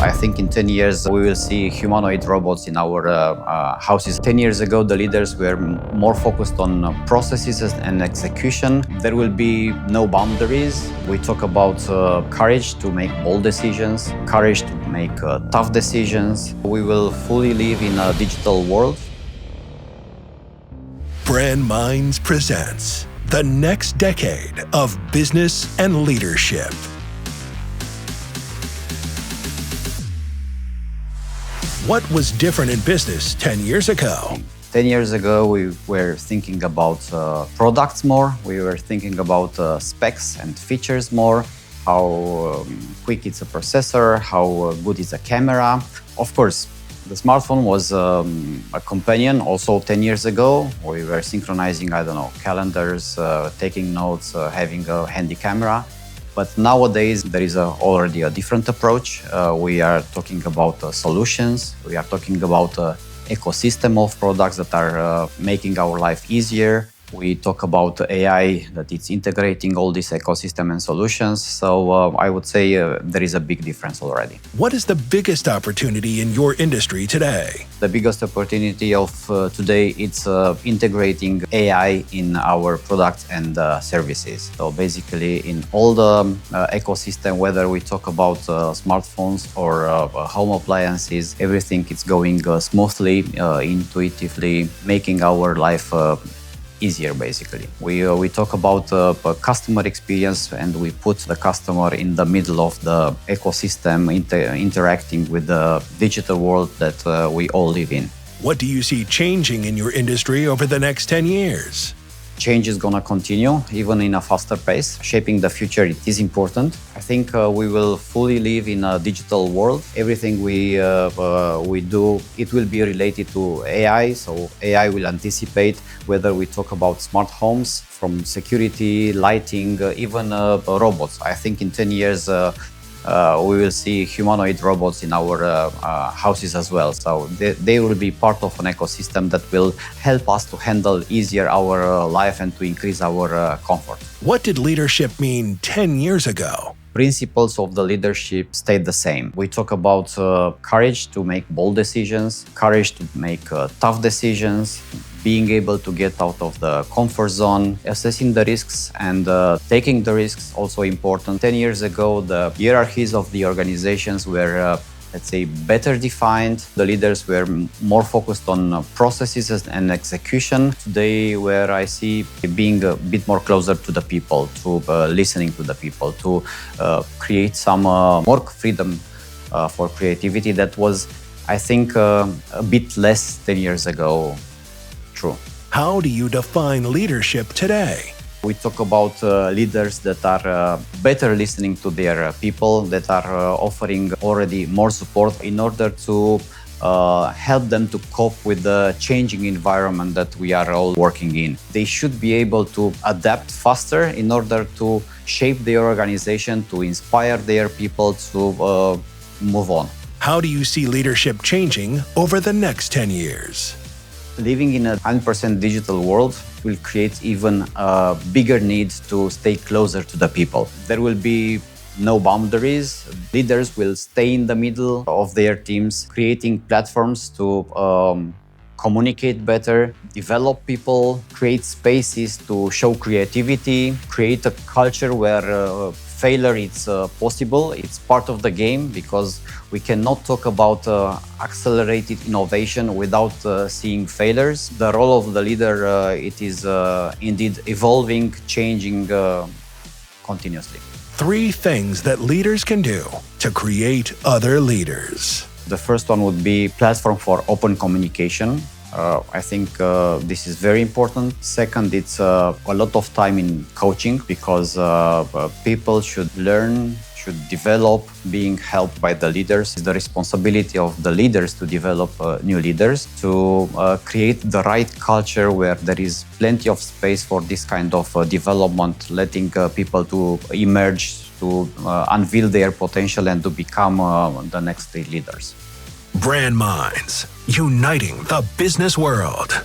I think in 10 years, we will see humanoid robots in our houses. 10 years ago, the leaders were more focused on processes and execution. There will be no boundaries. We talk about courage to make bold decisions, courage to make tough decisions. We will fully live in a digital world. Brand Minds presents the next decade of business and leadership. What was different in business 10 years ago? 10 years ago, we were thinking about products more. We were thinking about specs and features more, how quick it's a processor, how good is a camera. Of course, the smartphone was a companion also 10 years ago. We were synchronizing, calendars, taking notes, having a handy camera. But nowadays, there is already a different approach. We are talking about solutions. We are talking about an ecosystem of products that are making our life easier. We talk about AI, that it's integrating all this ecosystem and solutions. So I would say there is a big difference already. What is the biggest opportunity in your industry today? The biggest opportunity of today is integrating AI in our products and services. So basically in all the ecosystem, whether we talk about smartphones or home appliances, everything is going smoothly, intuitively, making our life easier, basically. We talk about customer experience, and we put the customer in the middle of the ecosystem, interacting with the digital world that we all live in. What do you see changing in your industry over the next 10 years? Change is going to continue, even in a faster pace. Shaping the future, it is important. I think we will fully live in a digital world. Everything we do, it will be related to AI. So AI will anticipate whether we talk about smart homes, from security, lighting, even robots. I think in 10 years, we will see humanoid robots in our houses as well. So they will be part of an ecosystem that will help us to handle easier our life and to increase our comfort. What did leadership mean 10 years ago? Principles of the leadership stayed the same. We talk about courage to make bold decisions, courage to make tough decisions, being able to get out of the comfort zone, assessing the risks and taking the risks, also important. 10 years ago, the hierarchies of the organizations were, better defined. The leaders were more focused on processes and execution. Today, where I see being a bit more closer to the people, to listening to the people, to create some more freedom for creativity that was, I think, a bit less 10 years ago. True. How do you define leadership today? We talk about leaders that are better listening to their people, that are offering already more support in order to help them to cope with the changing environment that we are all working in. They should be able to adapt faster in order to shape their organization, to inspire their people to move on. How do you see leadership changing over the next 10 years? Living in a 100% digital world will create even a bigger need to stay closer to the people. There will be no boundaries. Leaders will stay in the middle of their teams, creating platforms to communicate better, develop people, create spaces to show creativity, create a culture where failure is possible. It's part of the game, because we cannot talk about accelerated innovation without seeing failures. The role of the leader, it is indeed evolving, changing continuously. 3 things that leaders can do to create other leaders. The first one would be platform for open communication. I think this is very important. Second, it's a lot of time in coaching, because people should learn, should develop, being helped by the leaders. It's the responsibility of the leaders to develop new leaders, to create the right culture where there is plenty of space for this kind of development, letting people to emerge, to unveil their potential and to become the next leaders. Brand Minds, uniting the business world.